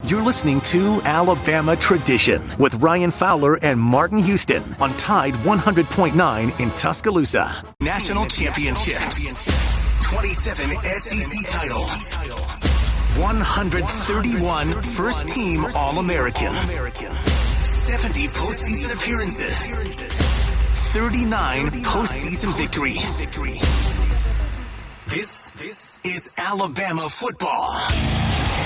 You're listening to Alabama Tradition with Ryan Fowler and Martin Houston on Tide 100.9 in Tuscaloosa. National championships, 27 SEC titles, 131 first-team All-Americans, 70 postseason appearances, 39 postseason victories. This is Alabama football.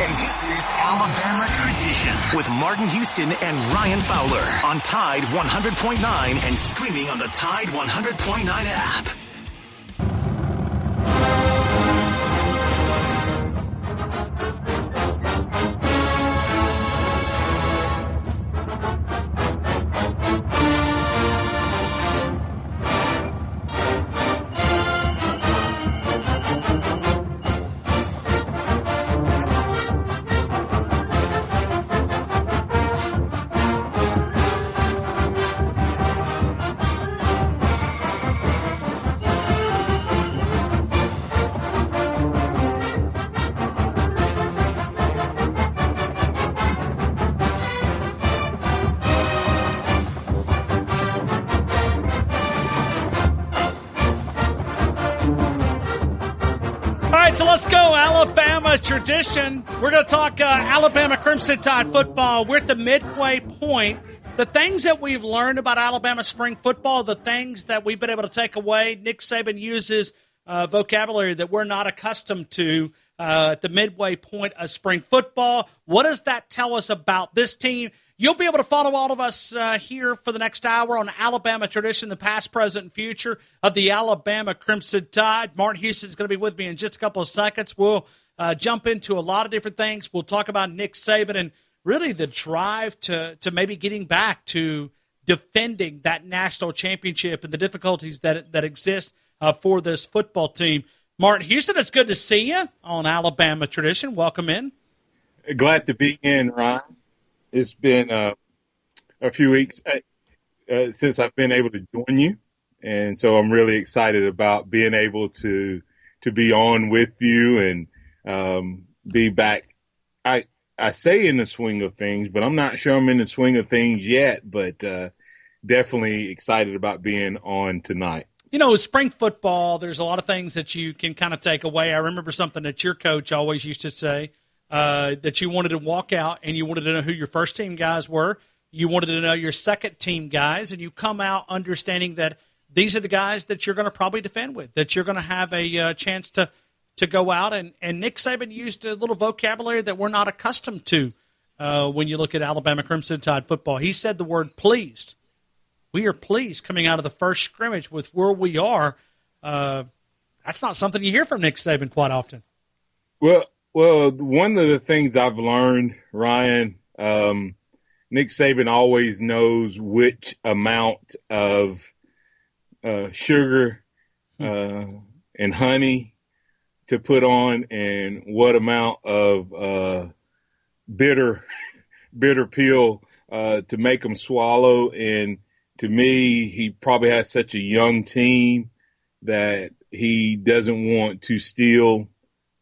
And this is Alabama Tradition with Martin Houston and Ryan Fowler on Tide 100.9 and streaming on the Tide 100.9 app. So let's go, Alabama Tradition. We're going to talk Alabama Crimson Tide football. We're at the midway point. The things that we've learned about Alabama spring football, the things that we've been able to take away, Nick Saban uses vocabulary that we're not accustomed to at the midway point of spring football. What does that tell us about this team? You'll be able to follow all of us here for the next hour on Alabama Tradition, the past, present, and future of the Alabama Crimson Tide. Martin Houston's going to be with me in just a couple of seconds. We'll jump into a lot of different things. We'll talk about Nick Saban and really the drive to maybe getting back to defending that national championship and the difficulties that exist for this football team. Martin Houston, it's good to see you on Alabama Tradition. Welcome in. Glad to be in, Ryan. It's been a few weeks since I've been able to join you, and so I'm really excited about being able to be on with you and be back. I say in the swing of things, but I'm not sure I'm in the swing of things yet, but definitely excited about being on tonight. You know, with spring football, there's a lot of things that you can kind of take away. I remember something that your coach always used to say, that you wanted to walk out and you wanted to know who your first team guys were. You wanted to know your second team guys, and you come out understanding that these are the guys that you're going to probably defend with, that you're going to have a chance to go out. And Nick Saban used a little vocabulary that we're not accustomed to when you look at Alabama Crimson Tide football. He said the word pleased. We are pleased coming out of the first scrimmage with where we are. That's not something you hear from Nick Saban quite often. Well, one of the things I've learned, Ryan, Nick Saban always knows which amount of sugar and honey to put on and what amount of bitter pill to make them swallow. And to me, he probably has such a young team that he doesn't want to steal.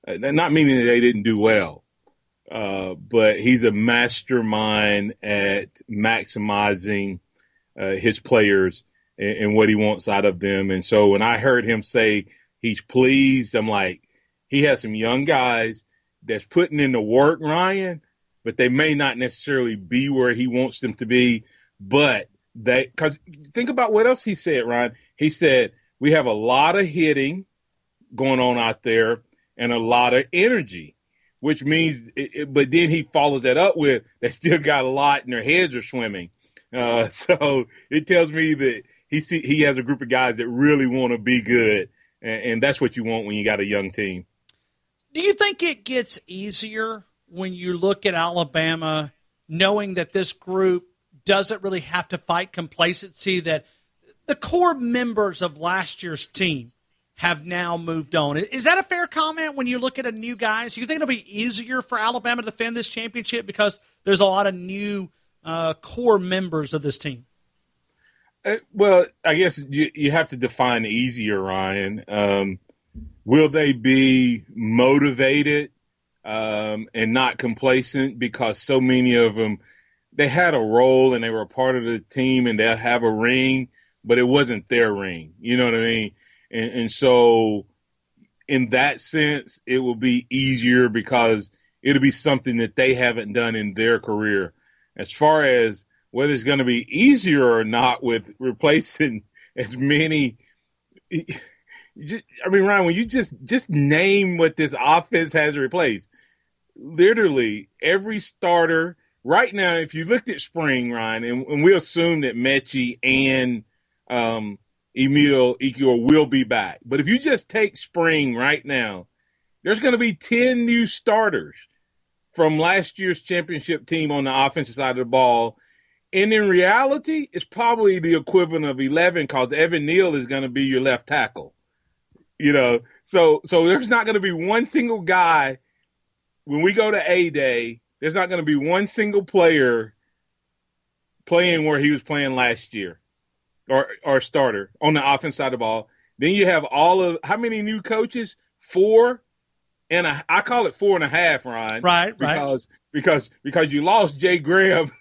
Not meaning that they didn't do well, but he's a mastermind at maximizing his players and what he wants out of them. And so when I heard him say he's pleased, I'm like, he has some young guys that's putting in the work, Ryan, but they may not necessarily be where he wants them to be. But because think about what else he said, Ryan. He said, we have a lot of hitting going on out there and a lot of energy, which means, but then he follows that up with, they still got a lot and their heads are swimming. So it tells me that he has a group of guys that really want to be good, and that's what you want when you got a young team. Do you think it gets easier when you look at Alabama, knowing that this group doesn't really have to fight complacency, that the core members of last year's team have now moved on? Is that a fair comment when you look at a new guys? Do you think it'll be easier for Alabama to defend this championship because there's a lot of new core members of this team? Well, I guess you have to define easier, Ryan. Will they be motivated? and not complacent, because so many of them, they had a role and they were a part of the team and they'll have a ring, but it wasn't their ring. You know what I mean? And so in that sense, it will be easier because it'll be something that they haven't done in their career. As far as whether it's going to be easier or not with replacing as many, Ryan, when you just name what this offense has replaced, literally every starter right now, if you looked at spring, Ryan, and we assume that Mechie and Emil Ekiyor will be back. But if you just take spring right now, there's going to be 10 new starters from last year's championship team on the offensive side of the ball. And in reality, it's probably the equivalent of 11 because Evan Neal is going to be your left tackle. You know, so there's not going to be one single guy when we go to A-Day. There's not going to be one single player playing where he was playing last year or starter on the offense side of the ball. Then you have how many new coaches? 4. And I call it 4.5, Ryan. Right. Because you lost Jay Graham.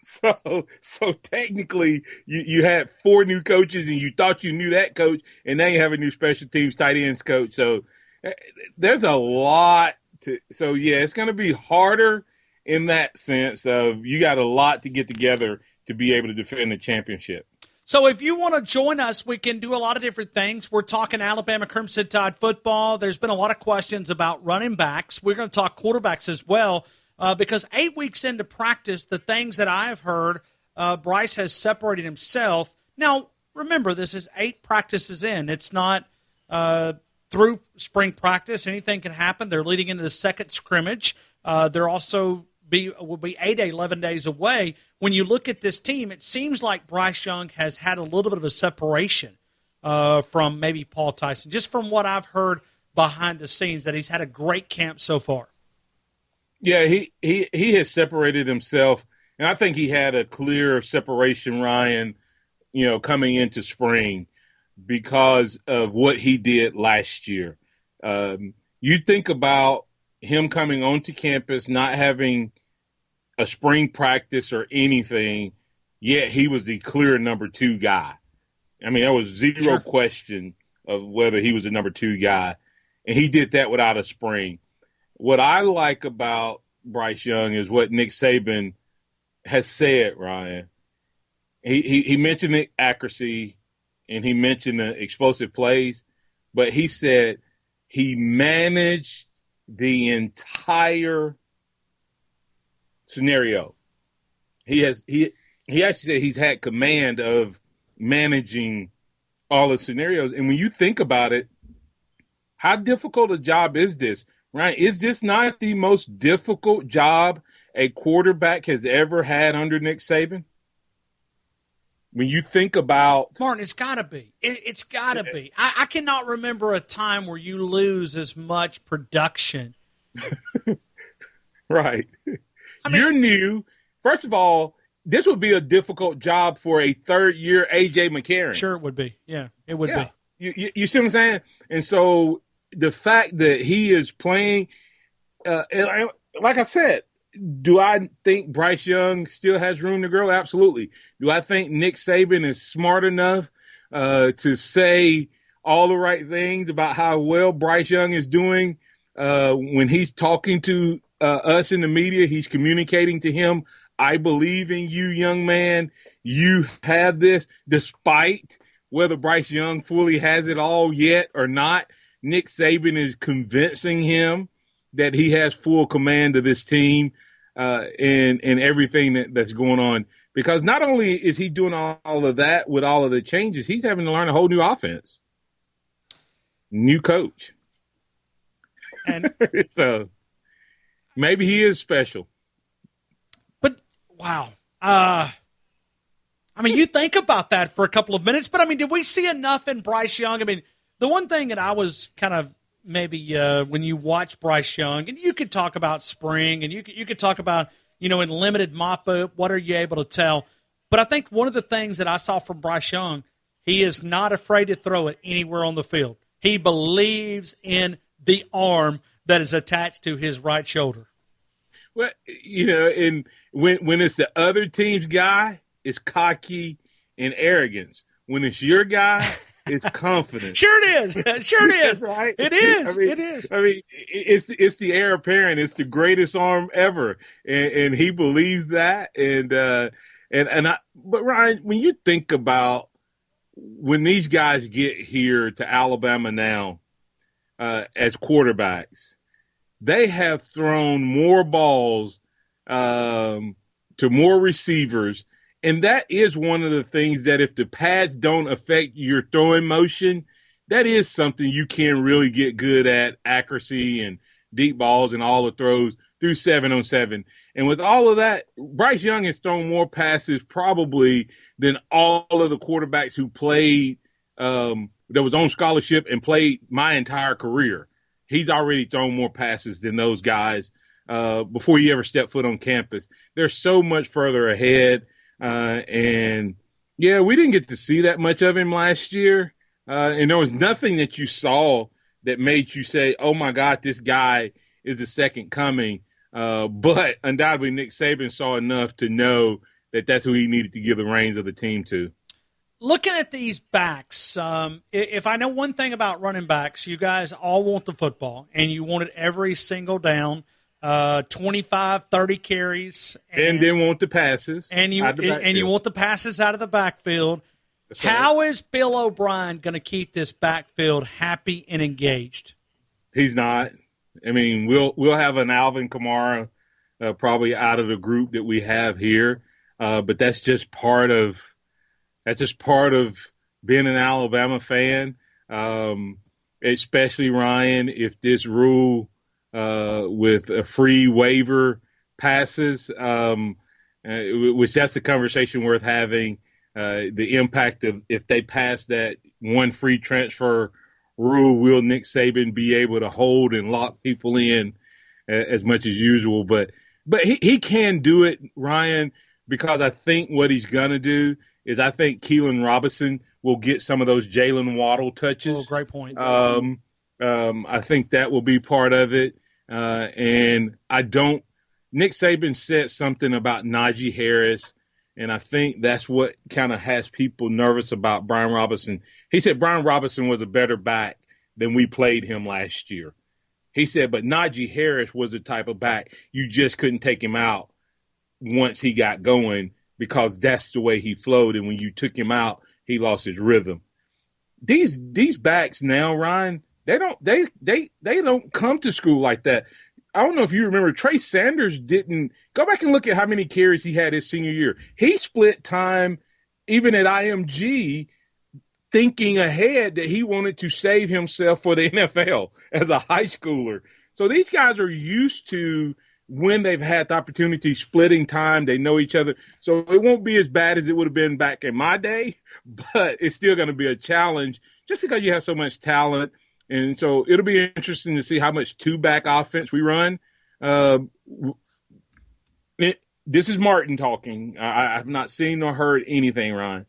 So technically you had 4 new coaches and you thought you knew that coach, and now you have a new special teams tight ends coach. So there's a lot so yeah, it's going to be harder in that sense of you got a lot to get together to be able to defend the championship. So if you want to join us, we can do a lot of different things. We're talking Alabama Crimson Tide football. There's been a lot of questions about running backs. We're going to talk quarterbacks as well because 8 weeks into practice, the things that I have heard, Bryce has separated himself. Now, remember, this is 8 practices in. It's not through spring practice. Anything can happen. They're leading into the second scrimmage. They're also will be 11 days away. When you look at this team, it seems like Bryce Young has had a little bit of a separation from maybe Paul Tyson, just from what I've heard behind the scenes, that he's had a great camp so far. Yeah, he has separated himself, and I think he had a clear separation, Ryan, coming into spring because of what he did last year. You think about him coming onto campus, not having a spring practice or anything, yet he was the clear number 2 guy. I mean, there was zero question of whether he was the number 2 guy, and he did that without a spring. What I like about Bryce Young is what Nick Saban has said, Ryan. He mentioned the accuracy and he mentioned the explosive plays, but he said he managed the entire scenario. He actually said he's had command of managing all the scenarios. And when you think about it, how difficult a job is this, right? Is this not the most difficult job a quarterback has ever had under Nick Saban? When you think about Martin, it's got to be. It's got to be. I cannot remember a time where you lose as much production. Right. I mean, you're new. First of all, this would be a difficult job for a third-year A.J. McCarron. Sure it would be. Yeah, it would be. You see what I'm saying? And so the fact that he is playing, like I said, do I think Bryce Young still has room to grow? Absolutely. Do I think Nick Saban is smart enough to say all the right things about how well Bryce Young is doing when he's talking to us in the media? He's communicating to him, I believe in you, young man. You have this, despite whether Bryce Young fully has it all yet or not. Nick Saban is convincing him that he has full command of this team and everything that's going on. Because not only is he doing all of that with all of the changes, he's having to learn a whole new offense. New coach. And so maybe he is special. But, wow. I mean, you think about that for a couple of minutes, but, I mean, did we see enough in Bryce Young? I mean, the one thing that I was kind of maybe when you watch Bryce Young, and you could talk about spring, and you could talk about, in limited mop-up, what are you able to tell? But I think one of the things that I saw from Bryce Young, he is not afraid to throw it anywhere on the field. He believes in the arm that is attached to his right shoulder. Well, and when it's the other team's guy, it's cocky and arrogance. When it's your guy, it's confidence. Sure it is. Sure it is. Right? It is. It is. It's the heir apparent. It's the greatest arm ever, and he believes that. But Ryan, when you think about when these guys get here to Alabama now as quarterbacks, they have thrown more balls to more receivers. And that is one of the things that if the pads don't affect your throwing motion, that is something you can really get good at, accuracy and deep balls and all the throws through 7-on-7. And with all of that, Bryce Young has thrown more passes probably than all of the quarterbacks who played that was on scholarship and played my entire career. He's already thrown more passes than those guys before he ever stepped foot on campus. They're so much further ahead. And yeah, we didn't get to see that much of him last year. And there was nothing that you saw that made you say, oh my God, this guy is the second coming. But undoubtedly Nick Saban saw enough to know that that's who he needed to give the reins of the team to. Looking at these backs, if I know one thing about running backs, you guys all want the football and you want it every single down. 25, 30 carries. And then want the passes. And you want the passes out of the backfield. That's How right. is Bill O'Brien going to keep this backfield happy and engaged? He's not. I mean, we'll have an Alvin Kamara probably out of the group that we have here. But that's just part of being an Alabama fan. Especially Ryan, if this rule with a free waiver passes, which that's a conversation worth having. The impact of if they pass that one free transfer rule, will Nick Saban be able to hold and lock people in as much as usual? But he can do it, Ryan, because I think what he's gonna do is I think Keelan Robinson will get some of those Jalen Waddle touches. Oh, great point. I think that will be part of it. And Nick Saban said something about Najee Harris, and I think that's what kind of has people nervous about Brian Robinson. He said Brian Robinson was a better back than we played him last year. He said, but Najee Harris was the type of back you just couldn't take him out once he got going because that's the way he flowed. And when you took him out, he lost his rhythm. These backs now, Ryan, they don't come to school like that. I don't know if you remember, Trey Sanders didn't go back and look at how many carries he had his senior year. He split time even at IMG thinking ahead that he wanted to save himself for the NFL as a high schooler. So these guys are used to when they've had the opportunity splitting time. They know each other. So it won't be as bad as it would have been back in my day, but it's still going to be a challenge just because you have so much talent. And so it'll be interesting to see how much two-back offense we run. This is Martin talking. I've not seen nor heard anything, Ryan.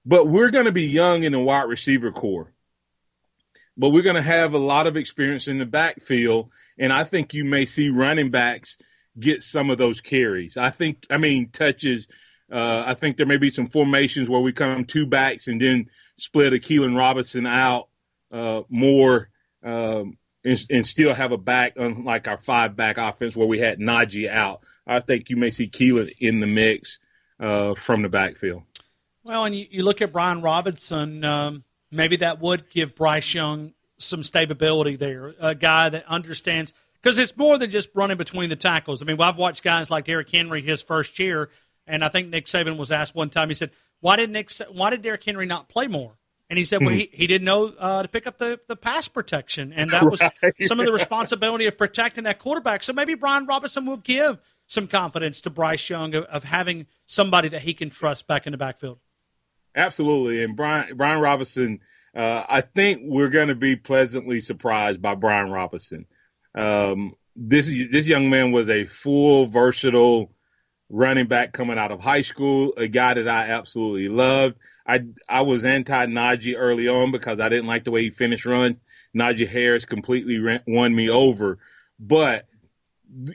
But we're going to be young in the wide receiver core. But we're going to have a lot of experience in the backfield, and I think you may see running backs get some of those carries. Touches. I think there may be some formations where we come two backs and then split a Keelan Robinson out more and still have a back, unlike our five-back offense where we had Najee out. I think you may see Keelan in the mix from the backfield. Well, and you look at Brian Robinson, maybe that would give Bryce Young some stability there, a guy that understands – because it's more than just running between the tackles. I mean, I've watched guys like Derrick Henry his first year, and I think Nick Saban was asked one time, he said, why did Derrick Henry not play more? And he said, well, he didn't know to pick up the pass protection, and that was some of the responsibility of protecting that quarterback. So maybe Brian Robinson will give some confidence to Bryce Young of having somebody that he can trust back in the backfield. Absolutely. And Brian Robinson, I think we're going to be pleasantly surprised by Brian Robinson. This young man was a full, versatile running back coming out of high school, a guy that I absolutely loved. I was anti-Najee early on because I didn't like the way he finished run. Najee Harris completely won me over. But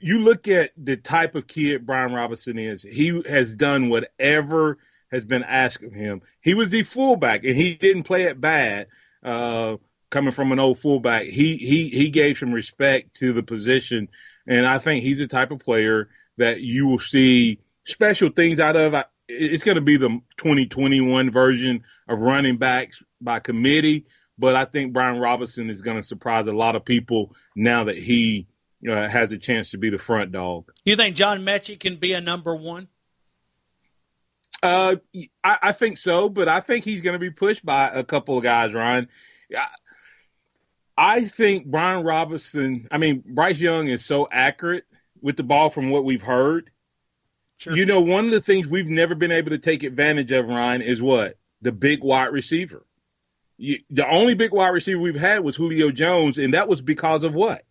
you look at the type of kid Brian Robinson is. He has done whatever has been asked of him. He was the fullback, and he didn't play it bad. Coming from an old fullback, he gave some respect to the position, and I think he's the type of player that you will see special things out of. It's going to be the 2021 version of running backs by committee, but I think Brian Robinson is going to surprise a lot of people now that he has a chance to be the front dog. You think John Mechie can be a number one? I think so, but I think he's going to be pushed by a couple of guys, Ryan. I think Bryce Young is so accurate with the ball from what we've heard. Sure. One of the things we've never been able to take advantage of, Ryan, is what? The big wide receiver. The only big wide receiver we've had was Julio Jones, and that was because of what?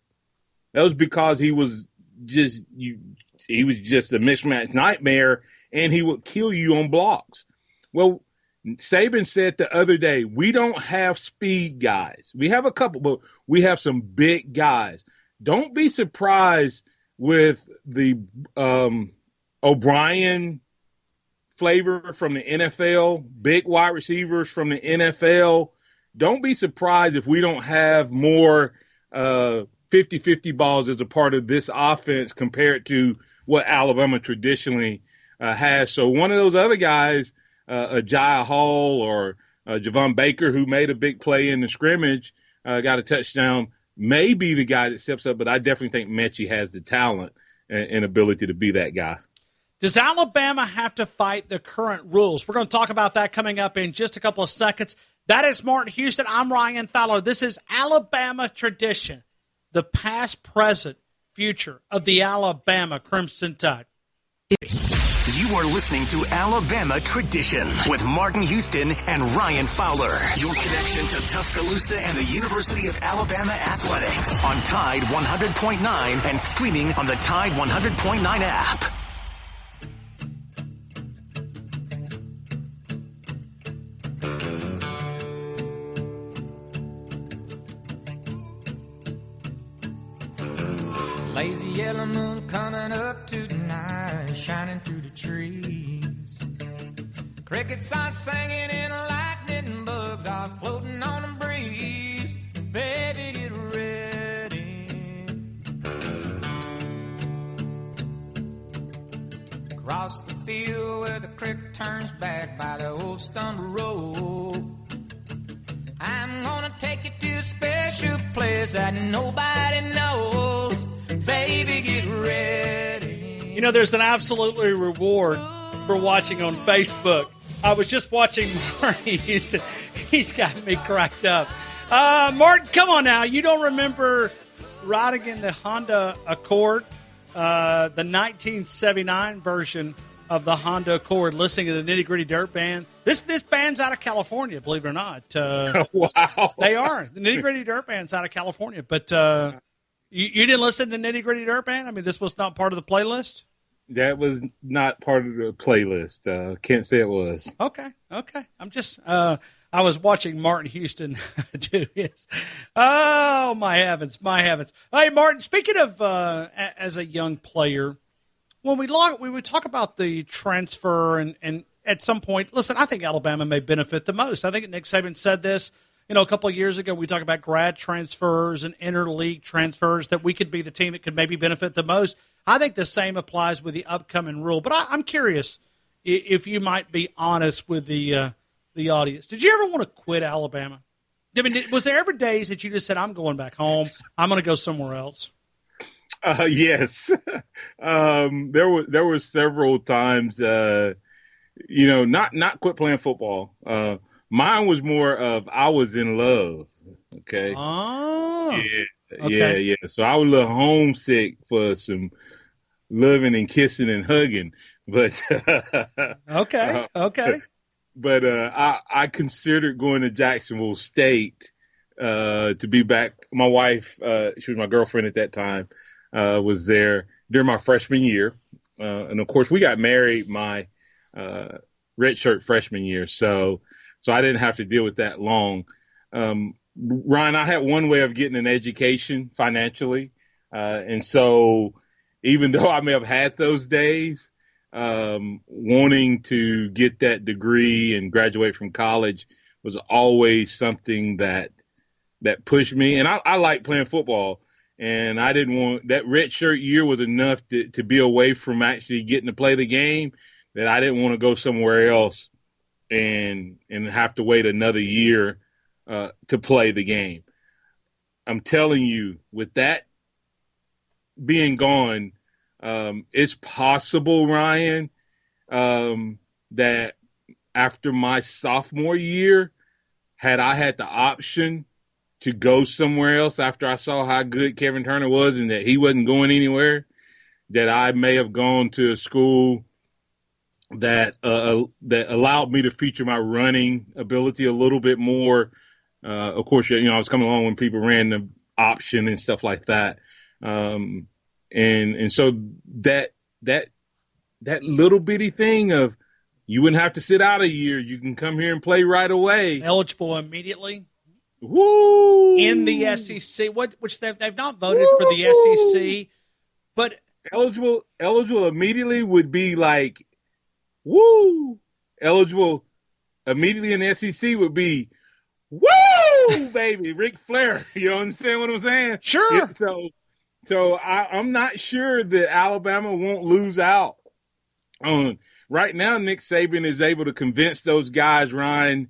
That was because he was just a mismatch nightmare, and he would kill you on blocks. Well, Saban said the other day, we don't have speed guys. We have a couple, but we have some big guys. Don't be surprised with the O'Brien flavor from the NFL, big wide receivers from the NFL. Don't be surprised if we don't have more 50-50 balls as a part of this offense compared to what Alabama traditionally has. So one of those other guys, Jai Hall or Javon Baker, who made a big play in the scrimmage, got a touchdown, may be the guy that steps up, but I definitely think Mechie has the talent and ability to be that guy. Does Alabama have to fight the current rules? We're going to talk about that coming up in just a couple of seconds. That is Martin Houston. I'm Ryan Fowler. This is Alabama Tradition, the past, present, future of the Alabama Crimson Tide. You are listening to Alabama Tradition with Martin Houston and Ryan Fowler. Your connection to Tuscaloosa and the University of Alabama athletics on Tide 100.9 and streaming on the Tide 100.9 app. Lazy yellow moon coming up tonight, shining through the trees. Crickets are singing and lightning bugs are floating on the breeze. Baby, get ready. Across the field where the creek turns back by the old stone road, I'm gonna take you to a special place that nobody knows. Baby, get ready. There's an absolutely reward for watching on Facebook. I was just watching Martin Houston. He's got me cracked up. Martin, come on now. You don't remember riding in the Honda Accord, the 1979 version of the Honda Accord, listening to the Nitty Gritty Dirt Band. This band's out of California, believe it or not. Wow. They are. The Nitty Gritty Dirt Band's out of California. But you didn't listen to Nitty Gritty Dirt Band? I mean, this was not part of the playlist? That was not part of the playlist. Can't say it was. Okay. I'm just I was watching Martin Houston do his. Oh, my heavens. Hey, Martin, speaking of as a young player, when we would talk about the transfer and at some point, listen, I think Alabama may benefit the most. I think Nick Saban said this, a couple of years ago. We talked about grad transfers and interleague transfers, that we could be the team that could maybe benefit the most. I think the same applies with the upcoming rule. But I'm curious if you might be honest with the audience. Did you ever want to quit Alabama? I mean, was there ever days that you just said, I'm going back home, I'm going to go somewhere else? Yes. There were several times, not quit playing football. Mine was more of I was in love. Okay. Oh. Yeah. Okay. Yeah. So I was a little homesick for some loving and kissing and hugging, but okay. But I considered going to Jacksonville State to be back. My wife, she was my girlfriend at that time, was there during my freshman year, and of course we got married my redshirt freshman year, so I didn't have to deal with that long. Ryan, I had one way of getting an education financially, and so even though I may have had those days, wanting to get that degree and graduate from college was always something that pushed me. And I like playing football, and I didn't want that red shirt year was enough to be away from actually getting to play the game, that I didn't want to go somewhere else and have to wait another year to play the game. I'm telling you, with that being gone, it's possible, Ryan, that after my sophomore year, had I had the option to go somewhere else after I saw how good Kevin Turner was and that he wasn't going anywhere, that I may have gone to a school that allowed me to feature my running ability a little bit more. Of course, I was coming along when people ran the option and stuff like that. And so that little bitty thing of you wouldn't have to sit out a year. You can come here and play right away. Eligible immediately. Woo! In the SEC, which they've not voted for the SEC, but eligible immediately would be like, woo! Eligible immediately in the SEC would be, woo, baby, Ric Flair. You understand what I'm saying? Sure. So I'm not sure that Alabama won't lose out. Right now, Nick Saban is able to convince those guys, Ryan.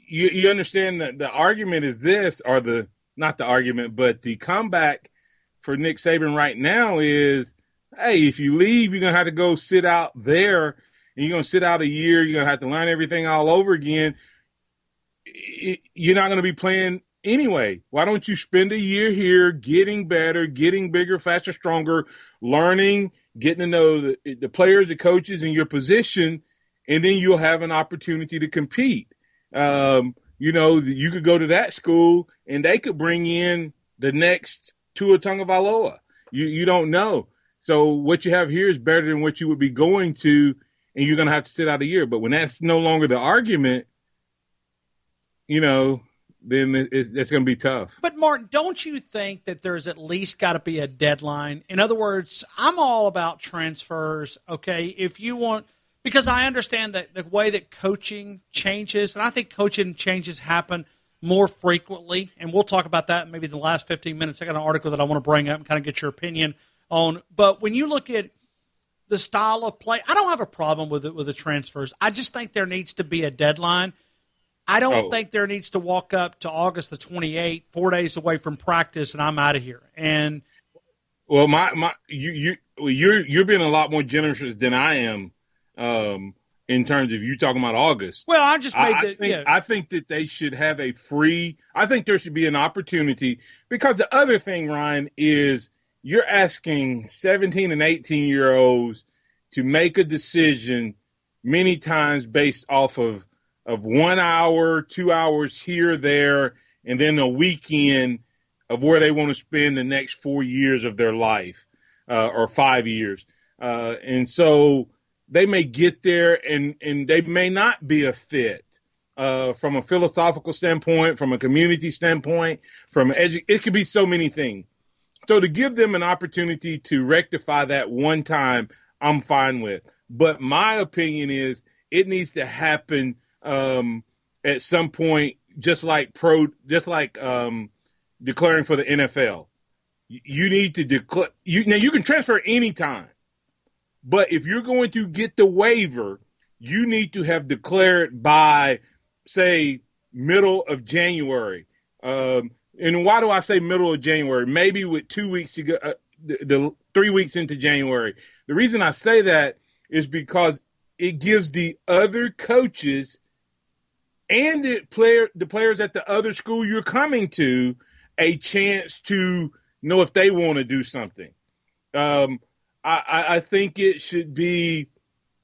You understand that the argument is this, or not the argument, but the comeback for Nick Saban right now is, hey, if you leave, you're going to have to go sit out there, and you're going to sit out a year. You're going to have to learn everything all over again. You're not going to be playing anyway. Why don't you spend a year here getting better, getting bigger, faster, stronger, learning, getting to know the players, the coaches, and your position, and then you'll have an opportunity to compete. You could go to that school, and they could bring in the next Tua Tagovailoa. You don't know. So what you have here is better than what you would be going to, and you're going to have to sit out a year. But when that's no longer the argument, then it's going to be tough. But, Martin, don't you think that there's at least got to be a deadline? In other words, I'm all about transfers, okay? If you want – because I understand that the way that coaching changes, and I think coaching changes happen more frequently, and we'll talk about that maybe in the last 15 minutes. I got an article that I want to bring up and kind of get your opinion on. But when you look at the style of play, I don't have a problem with it with the transfers. I just think there needs to be a deadline. I don't think there needs to walk up to August the 28th, 4 days away from practice, and I'm out of here. And well, you're being a lot more generous than I am in terms of you talking about August. Well, I just made I think that they should have I think there should be an opportunity, because the other thing, Ryan, is you're asking 17 and 18-year-olds to make a decision many times based off of 1 hour, 2 hours here, there, and then a weekend of where they want to spend the next 4 years of their life, or 5 years. And so they may get there and they may not be a fit from a philosophical standpoint, from a community standpoint, it could be so many things. So to give them an opportunity to rectify that one time, I'm fine with. But my opinion is it needs to happen at some point, just like declaring for the NFL. You need to declare. Now you can transfer anytime, but if you're going to get the waiver, you need to have declared by, say, middle of January. And why do I say middle of January? Maybe with 2 weeks to go, the 3 weeks into January. The reason I say that is because it gives the other coaches and the players at the other school you're coming to a chance to know if they want to do something. I think it should be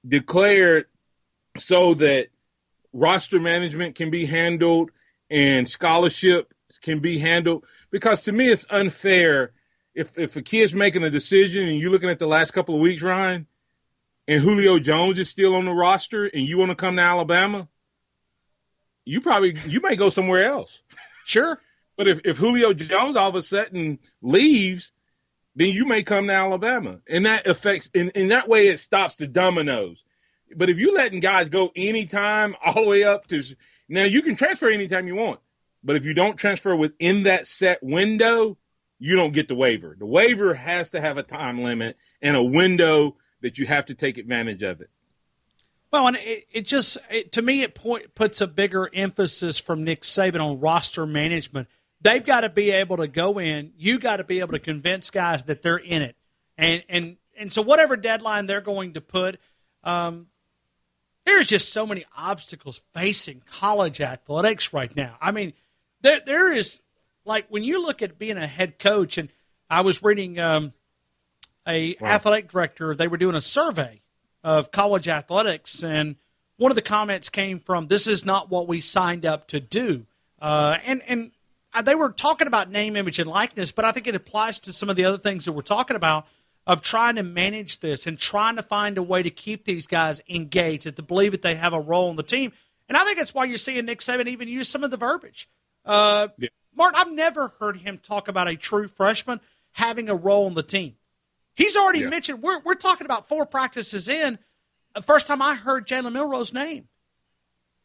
declared so that roster management can be handled and scholarship can be handled. Because to me, it's unfair if a kid's making a decision and you're looking at the last couple of weeks, Ryan, and Julio Jones is still on the roster and you want to come to Alabama, you may go somewhere else. Sure. But if Julio Jones all of a sudden leaves, then you may come to Alabama. And that affects – in that way it stops the dominoes. But if you're letting guys go anytime all the way up to – now you can transfer anytime you want. But if you don't transfer within that set window, you don't get the waiver. The waiver has to have a time limit and a window that you have to take advantage of it. Well, and to me, it puts a bigger emphasis from Nick Saban on roster management. They've got to be able to go in. You got to be able to convince guys that they're in it. And so whatever deadline they're going to put, there's just so many obstacles facing college athletics right now. I mean, there is, like, when you look at being a head coach, and I was reading athletic director, they were doing a survey of college athletics, and one of the comments came from, this is not what we signed up to do. And they were talking about name, image, and likeness, but I think it applies to some of the other things that we're talking about of trying to manage this and trying to find a way to keep these guys engaged and to believe that they have a role in the team. And I think that's why you're seeing Nick Saban even use some of the verbiage. Martin, I've never heard him talk about a true freshman having a role in the team. He's already mentioned, we're talking about 4 practices in, the first time I heard Jalen Milroe's name.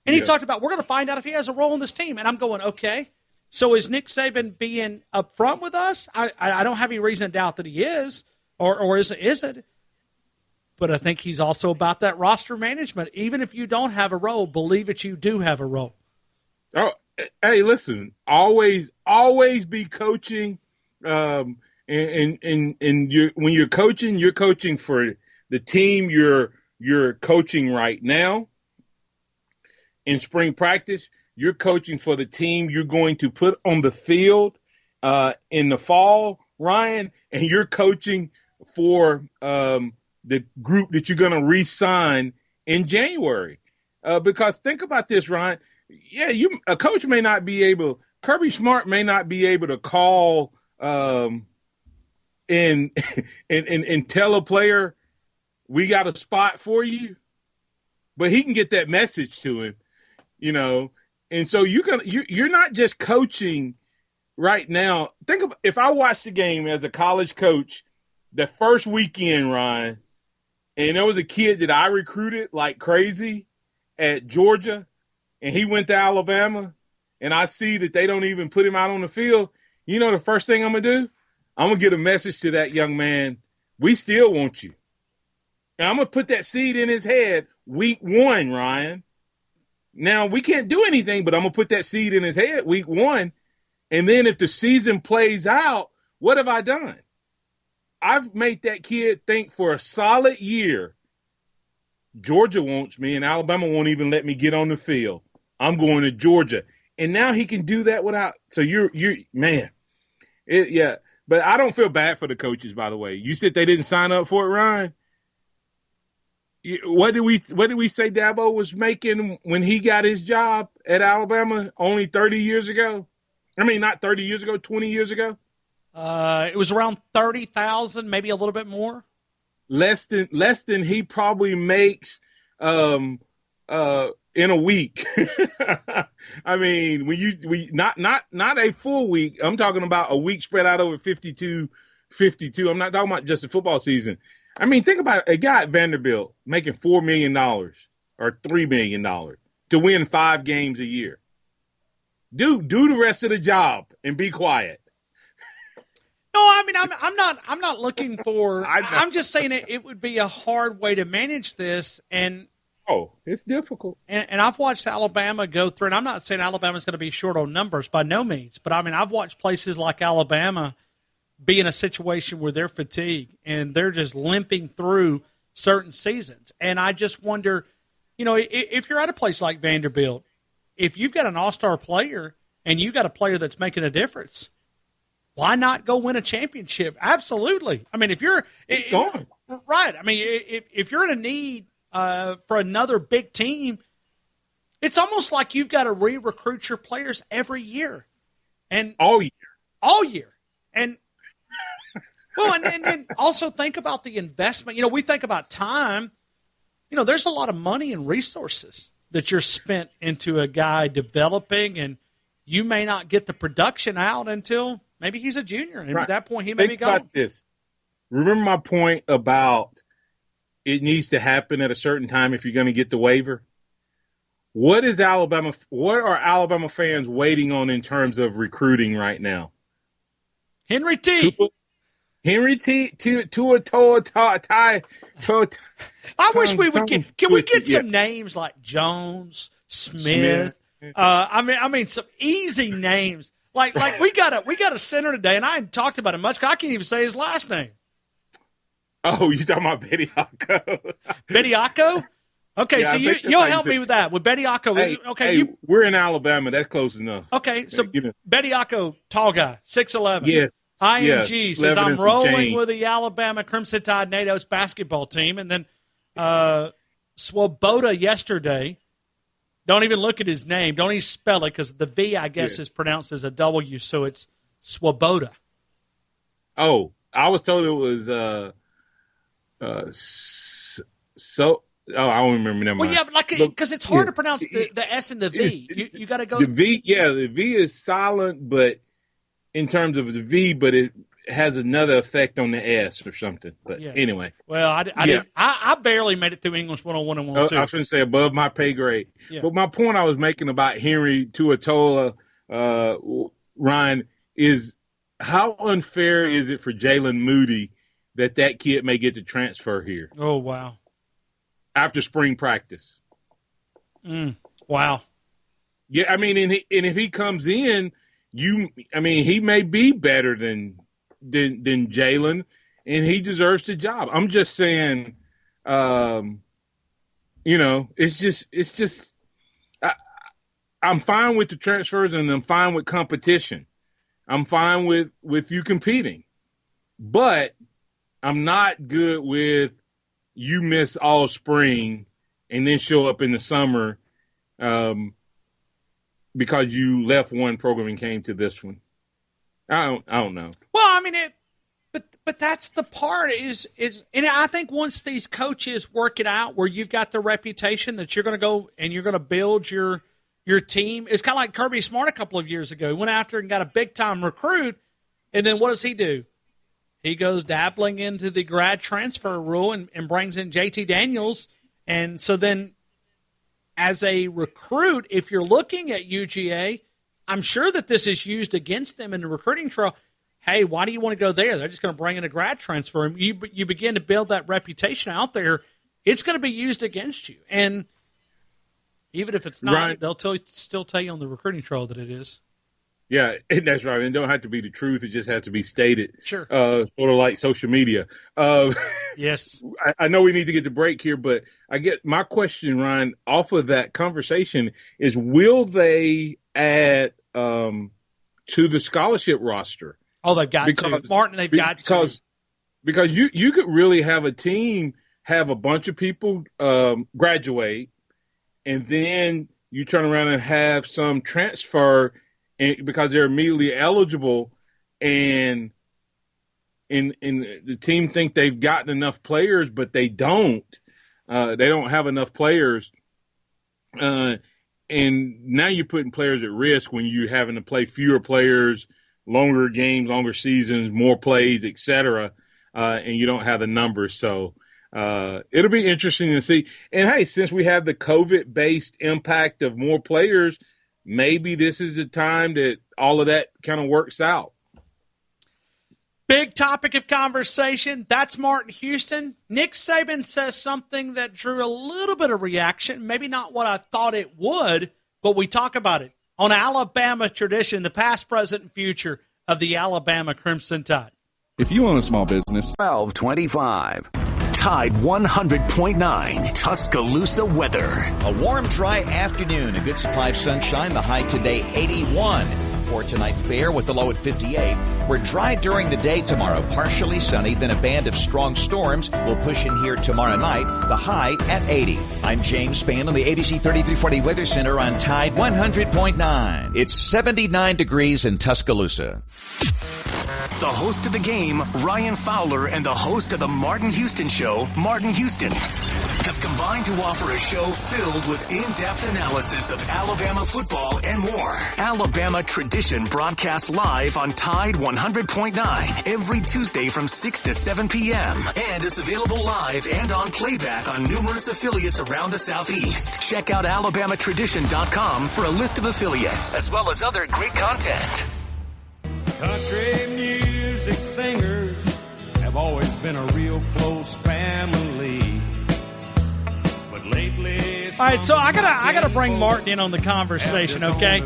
And he talked about, we're going to find out if he has a role in this team. And I'm going, okay, so is Nick Saban being upfront with us? I don't have any reason to doubt that he is, or is it? But I think he's also about that roster management. Even if you don't have a role, believe that you do have a role. Oh, hey, listen, always be coaching. And when you're coaching for the team you're coaching right now. In spring practice, you're coaching for the team you're going to put on the field in the fall, Ryan, and you're coaching for the group that you're going to re-sign in January. Because think about this, Ryan. Yeah, a coach may not be able – Kirby Smart may not be able to call and tell a player, we got a spot for you, but he can get that message to him, you know. And so you're not just coaching right now. Think of if I watched the game as a college coach the first weekend, Ryan, and there was a kid that I recruited like crazy at Georgia, and he went to Alabama, and I see that they don't even put him out on the field. You know the first thing I'm going to do? I'm going to get a message to that young man, we still want you. And I'm going to put that seed in his head week 1, Ryan. Now, we can't do anything, but I'm going to put that seed in his head week 1. And then if the season plays out, what have I done? I've made that kid think for a solid year, Georgia wants me and Alabama won't even let me get on the field. I'm going to Georgia. And now he can do that without – so you're man. Yeah. But I don't feel bad for the coaches, by the way. You said they didn't sign up for it, Ryan? What did we say Dabo was making when he got his job at Alabama only 30 years ago? I mean, not 30 years ago, 20 years ago? It was around 30,000, maybe a little bit more. Less than he probably makes in a week. I mean, not a full week. I'm talking about a week spread out over 52. I'm not talking about just the football season. I mean, think about a guy at Vanderbilt making $4 million or $3 million to win 5 games a year. Do the rest of the job and be quiet. No, I mean, I'm not looking for. I'm just saying it would be a hard way to manage this, and it's difficult. And I've watched Alabama go through, and I'm not saying Alabama's going to be short on numbers by no means, but I mean, I've watched places like Alabama be in a situation where they're fatigued and they're just limping through certain seasons, and I just wonder, you know, if you're at a place like Vanderbilt, if you've got an all-star player and you've got a player that's making a difference, why not go win a championship? Absolutely. I mean, if you're gone. Right. I mean, if you're in a need for another big team, it's almost like you've got to re-recruit your players every year. And all year. And well, and also think about the investment. You know, we think about time. You know, there's a lot of money and resources that you're spent into a guy developing, and you may not get the production out until maybe he's a junior, and at that point he may be gone. remember my point about it needs to happen at a certain time if you're going to get the waiver? What are Alabama fans waiting on in terms of recruiting right now? Henry T. Tua Tagovailoa. I wish we would get. Can we get some names like Jones, Smith? I mean, some easy names. Like we got a center today, and I hadn't talked about it much. I can't even say his last name. Oh, you talking about Bediako? Bediako? Okay, yeah, so you'll help me with that. With Bediako, hey, okay. Hey, we're in Alabama. That's close enough. Okay, so Bediako, tall guy, 6'11". Yes. IMG says, I'm rolling with the Alabama Crimson Tide NATO's basketball team. And then Swoboda yesterday, don't even look at his name. Don't even spell it because the V, I guess, is pronounced as a W, so it's Swoboda. Oh, I was told it was I don't remember. Never mind. Well, yeah, but because it's hard to pronounce the S and the V. You got to go. The V, the V is silent, but in terms of the V, but it has another effect on the S or something. But anyway. Well, I barely made it through English 101 and 102. I was going to say above my pay grade. Yeah. But my point I was making about Henry Tuatola, Ryan, is how unfair is it for Jalen Moody that kid may get to transfer here? Oh, wow. After spring practice. Wow. Yeah, I mean, and if he comes in, he may be better than Jalen, and he deserves the job. I'm just saying, it's just I'm fine with the transfers and I'm fine with competition. I'm fine with you competing, but I'm not good with you miss all spring and then show up in the summer because you left one program and came to this one. I don't know. Well, I mean, but that's the part is, and I think once these coaches work it out where you've got the reputation that you're going to go and you're going to build your team. It's kind of like Kirby Smart a couple of years ago. He went after and got a big-time recruit, and then what does he do? He goes dabbling into the grad transfer rule and brings in JT Daniels. And so then as a recruit, if you're looking at UGA, I'm sure that this is used against them in the recruiting trail. Hey, why do you want to go there? They're just going to bring in a grad transfer. And you begin to build that reputation out there. It's going to be used against you. And even if it's not, right, they'll still tell you on the recruiting trail that it is. Yeah, that's right. It don't have to be the truth. It just has to be stated. Sure. Sort of like social media. Yes. I know we need to get the break here, but I get my question, Ryan, off of that conversation is, will they add to the scholarship roster? Oh, they've got to. Martin, they've got to. Because you could really have a team have a bunch of people graduate, and then you turn around and have some transfer because they're immediately eligible, and the team think they've gotten enough players, but they don't. They don't have enough players. And now you're putting players at risk when you're having to play fewer players, longer games, longer seasons, more plays, et cetera, and you don't have the numbers. So it'll be interesting to see. And, hey, since we have the COVID-based impact of more players, maybe this is the time that all of that kind of works out. Big topic of conversation. That's Martin Houston. Nick Saban says something that drew a little bit of reaction. Maybe not what I thought it would, but we talk about it on Alabama Tradition, the past, present, and future of the Alabama Crimson Tide. If you own a small business. 1225. Tide 100.9 Tuscaloosa weather. A warm, dry afternoon. A good supply of sunshine. The high today, 81. For tonight, fair with the low at 58. We're dry during the day tomorrow. Partially sunny. Then a band of strong storms will push in here tomorrow night. The high at 80. I'm James Spann on the ABC 3340 Weather Center on Tide 100.9. It's 79 degrees in Tuscaloosa. The host of the game, Ryan Fowler, and the host of the Martin Houston Show, Martin Houston, have combine to offer a show filled with in-depth analysis of Alabama football and more. Alabama Tradition broadcasts live on Tide 100.9 every Tuesday from 6 to 7 p.m. and is available live and on playback on numerous affiliates around the Southeast. Check out alabamatradition.com for a list of affiliates, as well as other great content. Country music singers have always been a real close family. But lately, all right, so I gotta bring Martin in on the conversation, okay?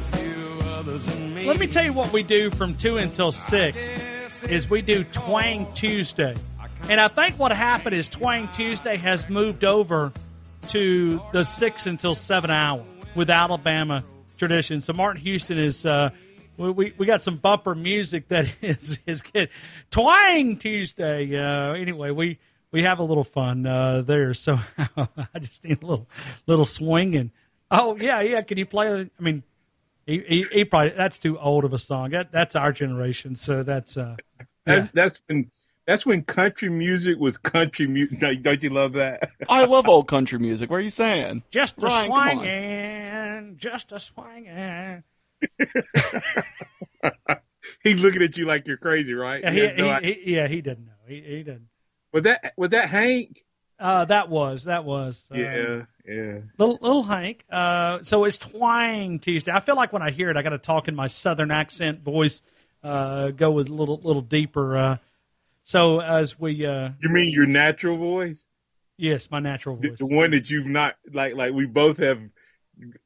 Let me tell you what we do from 2 until 6 is we do Twang Tuesday. And I think what happened is Twang Tuesday has moved over to the 6 until 7 hour with Alabama Tradition. So Martin Houston is we got some bumper music that is good. Twang Tuesday. Anyway, we have a little fun there. So I just need a little swinging. Oh yeah. Can you play it? I mean, he probably, that's too old of a song. That's our generation. So that's when country music was country music. Don't you love that? I love old country music. What are you saying? Just a Ryan, swinging. He's looking at you like you're crazy, right? He didn't know. He didn't. Was that Hank? That was. Yeah. Little Hank. So it's Twang Tuesday. I feel like when I hear it, I got to talk in my Southern accent voice. Go with a little deeper. So as we, you mean your natural voice? Yes, my natural voice. The one that you've not like we both have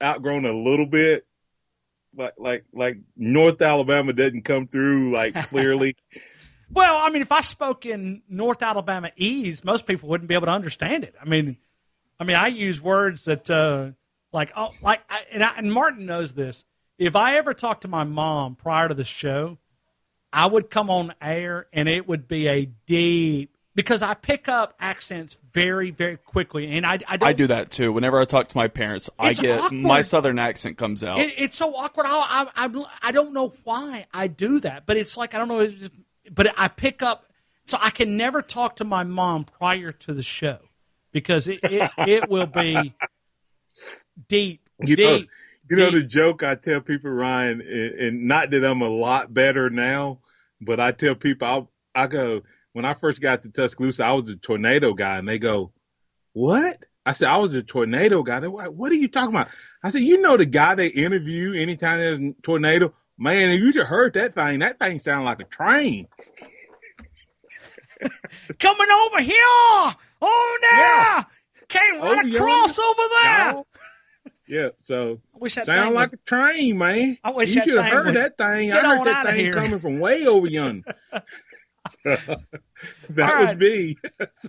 outgrown a little bit. Like North Alabama doesn't come through like clearly. Well, I mean, if I spoke in North Alabama ease, most people wouldn't be able to understand it. I mean, I use words that and Martin knows this. If I ever talked to my mom prior to the show, I would come on air and it would be a deep, because I pick up accents very, very quickly, and I do that too. Whenever I talk to my parents, my Southern accent comes out. It's so awkward. I don't know why I do that, but it's like I don't know. But I pick up, so I can never talk to my mom prior to the show because it will be deep. You know the joke I tell people, Ryan, and not that I'm a lot better now, but I tell people I go, when I first got to Tuscaloosa, I was a tornado guy, and they go, "What?" I said, "I was a tornado guy." They're like, "What are you talking about?" I said, "You know the guy they interview anytime there's a tornado? Man, you just heard that thing. That thing sounded like a train." Coming over here. Oh, now. Yeah. Came right across over there. Yeah, so sound like a train, man. I wish you should have heard that thing. I heard that thing coming from way over yonder. That was me.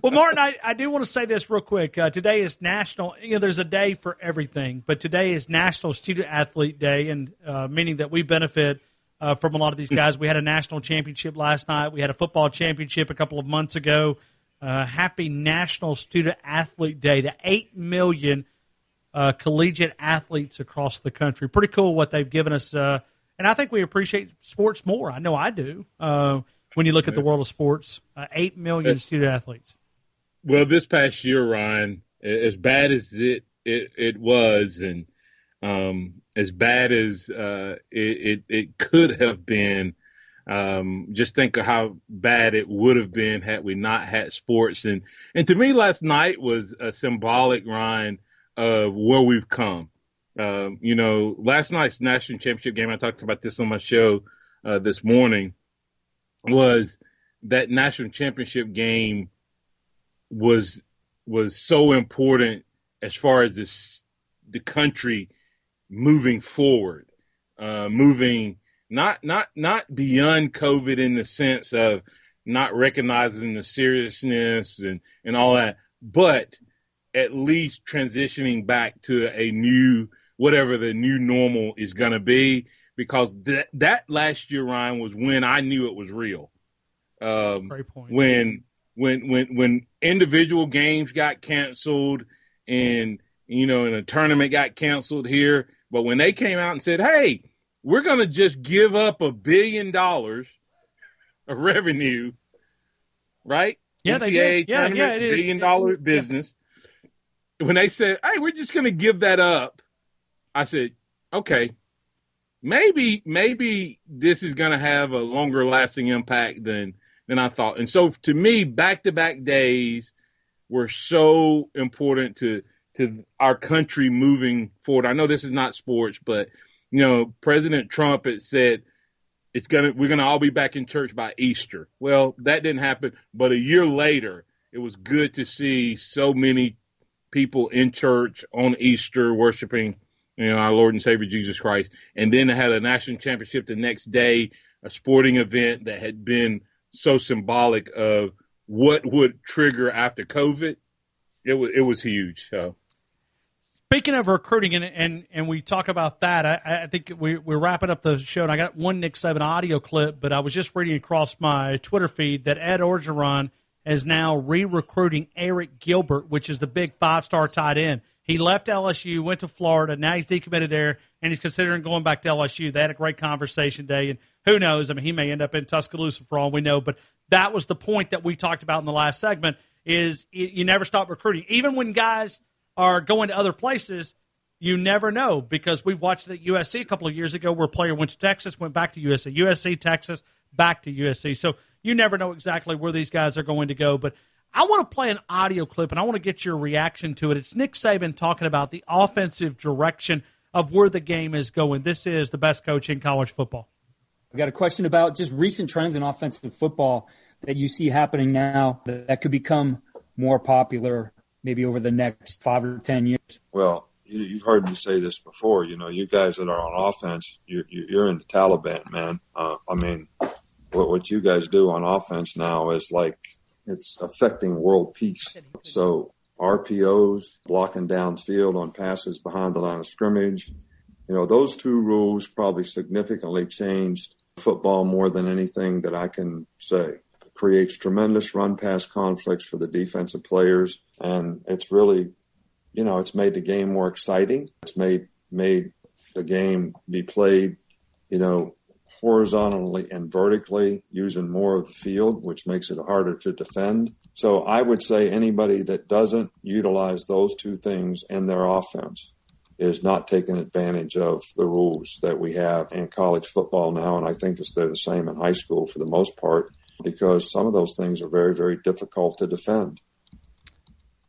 Well, Martin, I do want to say this real quick. Today is National. There's a day for everything, but today is National Student Athlete Day, and meaning that we benefit from a lot of these guys. We had a national championship last night. We had a football championship a couple of months ago. Happy National Student Athlete Day to 8 million collegiate athletes across the country. Pretty cool what they've given us, and I think we appreciate sports more. I know I do. When you look at the world of sports, 8 million student athletes. Well, this past year, Ryan, as bad as it was, and as bad as it could have been, just think of how bad it would have been had we not had sports. And to me, last night was a symbolic, Ryan, of where we've come. Last night's national championship game, I talked about this on my show this morning, was that national championship game was so important as far as the country moving forward, moving not beyond COVID in the sense of not recognizing the seriousness and all that, but at least transitioning back to a new, whatever the new normal is going to be. Because that last year, Ryan, was when I knew it was real. Great point. When individual games got canceled and a tournament got canceled here, but when they came out and said, "Hey, we're going to just give up $1 billion of revenue," right? Yeah, NCAA they did. Yeah, it is. $1 billion business. when they said, "Hey, we're just going to give that up," I said, "Okay, maybe this is going to have a longer lasting impact than I thought." And so, to me, back-to-back days were so important to our country moving forward. I know this is not sports, but President Trump had said we're gonna all be back in church by Easter. Well, that didn't happen, but a year later, it was good to see so many people in church on Easter worshiping, our Lord and Savior Jesus Christ. And then they had a national championship the next day, a sporting event that had been so symbolic of what would trigger after COVID. It was huge. So. Speaking of recruiting, and we talk about that, I think we're wrapping up the show, and I got one Nick Saban audio clip, but I was just reading across my Twitter feed that Ed Orgeron is now re-recruiting Eric Gilbert, which is the big 5-star tight end. He left LSU, went to Florida, now he's decommitted there, and he's considering going back to LSU. They had a great conversation today, and who knows? I mean, he may end up in Tuscaloosa for all we know, but that was the point that we talked about in the last segment, is you never stop recruiting. Even when guys are going to other places, you never know, because we've watched it at USC a couple of years ago where a player went to Texas, went back to USC, USC, Texas, back to USC. So you never know exactly where these guys are going to go. But I want to play an audio clip, and I want to get your reaction to it. It's Nick Saban talking about the offensive direction of where the game is going. This is the best coach in college football. I got a question about just recent trends in offensive football that you see happening now that could become more popular maybe over the next 5 or 10 years. Well, you've heard me say this before. You guys that are on offense, you're in the Taliban, man. I mean, what you guys do on offense now is like it's affecting world peace. So RPOs, blocking downfield on passes behind the line of scrimmage, those two rules probably significantly changed football more than anything that I can say. It creates tremendous run-pass conflicts for the defensive players, and it's really, it's made the game more exciting. It's made the game be played, horizontally and vertically, using more of the field, which makes it harder to defend. So I would say anybody that doesn't utilize those two things in their offense is not taking advantage of the rules that we have in college football now. And I think they're the same in high school for the most part, because some of those things are very, very difficult to defend.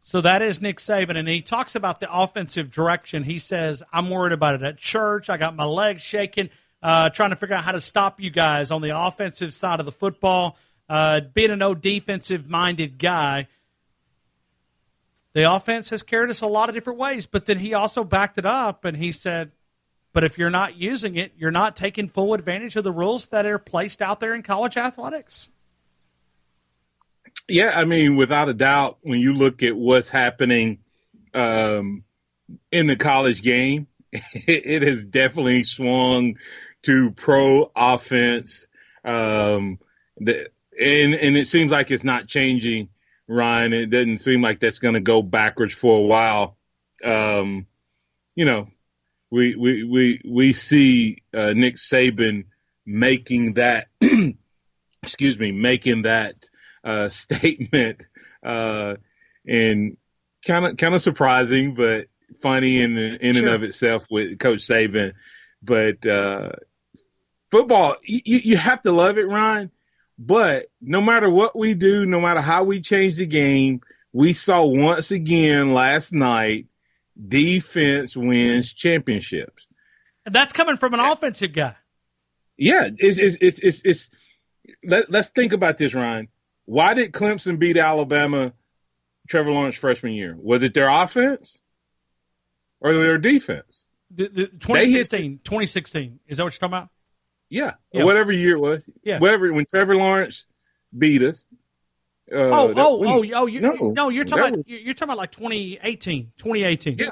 So that is Nick Saban, and he talks about the offensive direction. He says, I'm worried about it at church. I got my legs shaking, trying to figure out how to stop you guys on the offensive side of the football. Being a no defensive-minded guy, the offense has carried us a lot of different ways, but then he also backed it up, and he said, but if you're not using it, you're not taking full advantage of the rules that are placed out there in college athletics. Yeah, I mean, without a doubt, when you look at what's happening in the college game, it has definitely swung to pro offense. And it seems like it's not changing, Ryan. It doesn't seem like that's going to go backwards for a while. We see Nick Saban making that statement, and kind of surprising, but funny in and of itself with Coach Saban. But football, you have to love it, Ryan. But no matter what we do, no matter how we change the game, we saw once again last night, defense wins championships. And that's coming from an offensive guy. Yeah, let's think about this, Ryan. Why did Clemson beat Alabama Trevor Lawrence freshman year? Was it their offense or their defense? The 2016. Is that what you're talking about? Yeah. Whatever year it was. Yeah. When Trevor Lawrence beat us. You're talking about like 2018. Yeah.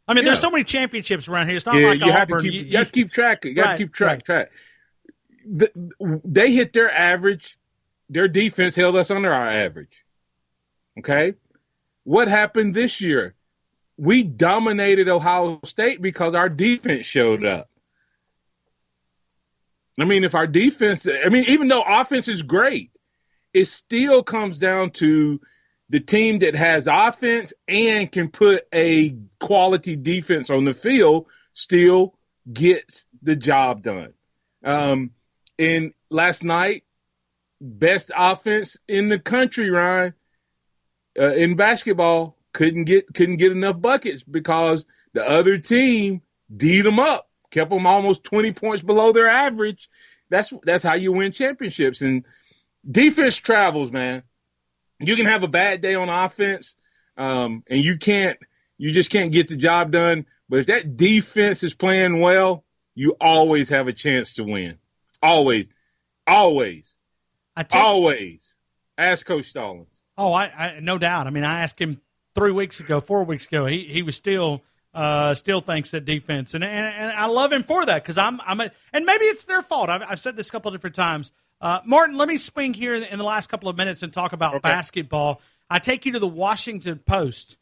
I mean, there's so many championships around here. It's not like Auburn. You got to keep track. You got to keep track. They hit their average. Their defense held us under our average. Okay? What happened this year? We dominated Ohio State because our defense showed up. I mean, even though offense is great, it still comes down to the team that has offense and can put a quality defense on the field still gets the job done. And last night, best offense in the country, Ryan, in basketball, couldn't get enough buckets because the other team D'd them up, kept them almost 20 points below their average. That's how you win championships. And defense travels, man. You can have a bad day on offense, and you just can't get the job done. But if that defense is playing well, you always have a chance to win. Always. Always. Always. Ask Coach Stallings. Oh, I no doubt. I mean, I asked him 4 weeks ago. He was still thinks that defense, and I love him for that because and maybe it's their fault. I've said this a couple of different times. Martin, let me swing here in the last couple of minutes and talk about basketball. I take you to the Washington Post.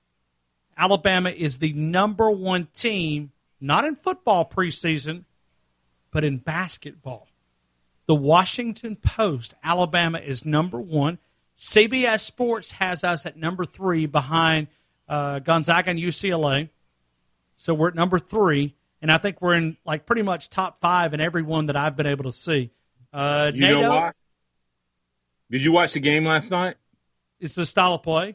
Alabama is the number one team, not in football preseason, but in basketball. The Washington Post, Alabama is number one. CBS Sports has us at number 3 behind Gonzaga and UCLA. So we're at number 3, and I think we're in like pretty much top 5 in every one that I've been able to see. You know why? Did you watch the game last night? It's the style of play.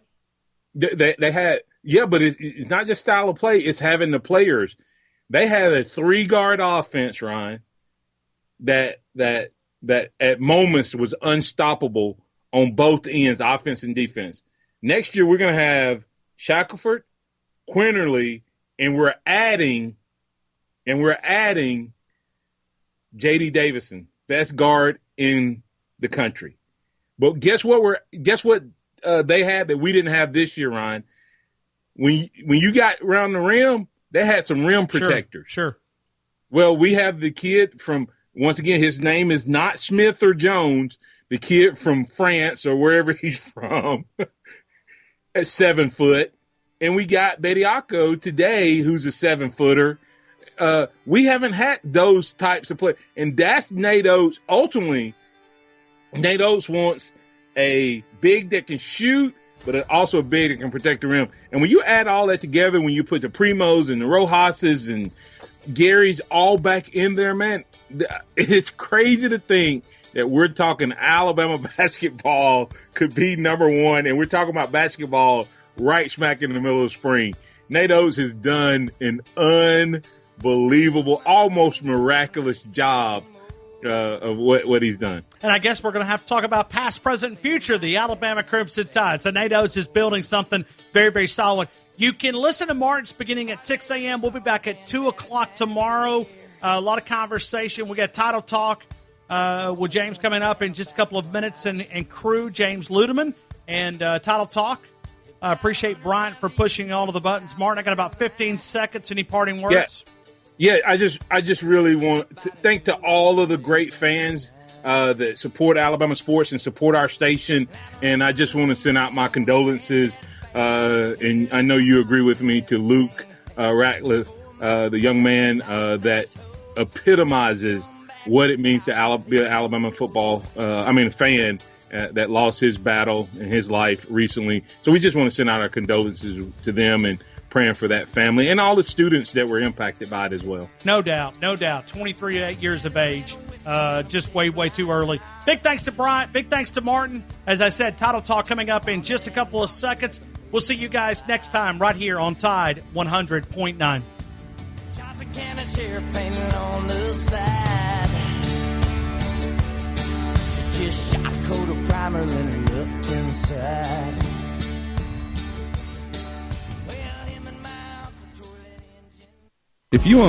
They had, but it's not just style of play. It's having the players. They had a 3-guard offense, Ryan, that at moments was unstoppable on both ends, offense and defense. Next year we're going to have Shackelford, Quinterly, and we're adding J.D. Davison, best guard in the country. But guess what they had that we didn't have this year, Ryan? When you got around the rim, they had some rim protectors. Sure. Well, we have the kid from, once again, his name is not Smith or Jones, the kid from France or wherever he's from at 7 foot. And we got Bediako today, who's a 7-footer. We haven't had those types of play. And that's Nate Oates. Ultimately, Nate Oates wants a big that can shoot, but also a big that can protect the rim. And when you add all that together, when you put the Primos and the Rojas's and Gary's all back in there, man, it's crazy to think that we're talking Alabama basketball could be number 1, and we're talking about basketball right smack in the middle of spring. Nate Oates has done an unbelievable, almost miraculous job of what he's done. And I guess we're going to have to talk about past, present, and future, the Alabama Crimson Tide. So Nate Oates is building something very, very solid. You can listen to Martin's beginning at 6 a.m. We'll be back at 2 o'clock tomorrow. A lot of conversation. We got Title Talk with James coming up in just a couple of minutes, and crew, James Ludeman, and Title Talk. Appreciate Bryant for pushing all of the buttons. Martin, I got about 15 seconds. Any parting words? Yeah, I just really want to thank to all of the great fans that support Alabama sports and support our station. And I just want to send out my condolences. And I know you agree with me, to Luke Ratcliffe, the young man that epitomizes what it means to be an Alabama football. A fan that lost his battle in his life recently. So we just want to send out our condolences to them and praying for that family and all the students that were impacted by it as well. No doubt. 23 years of age. Just way, way too early. Big thanks to Bryant. Big thanks to Martin. As I said, Title Talk coming up in just a couple of seconds. We'll see you guys next time right here on Tide 100.9. Johnson County Sheriff painted on the side. Just shot a coat of primer, then looked inside. If you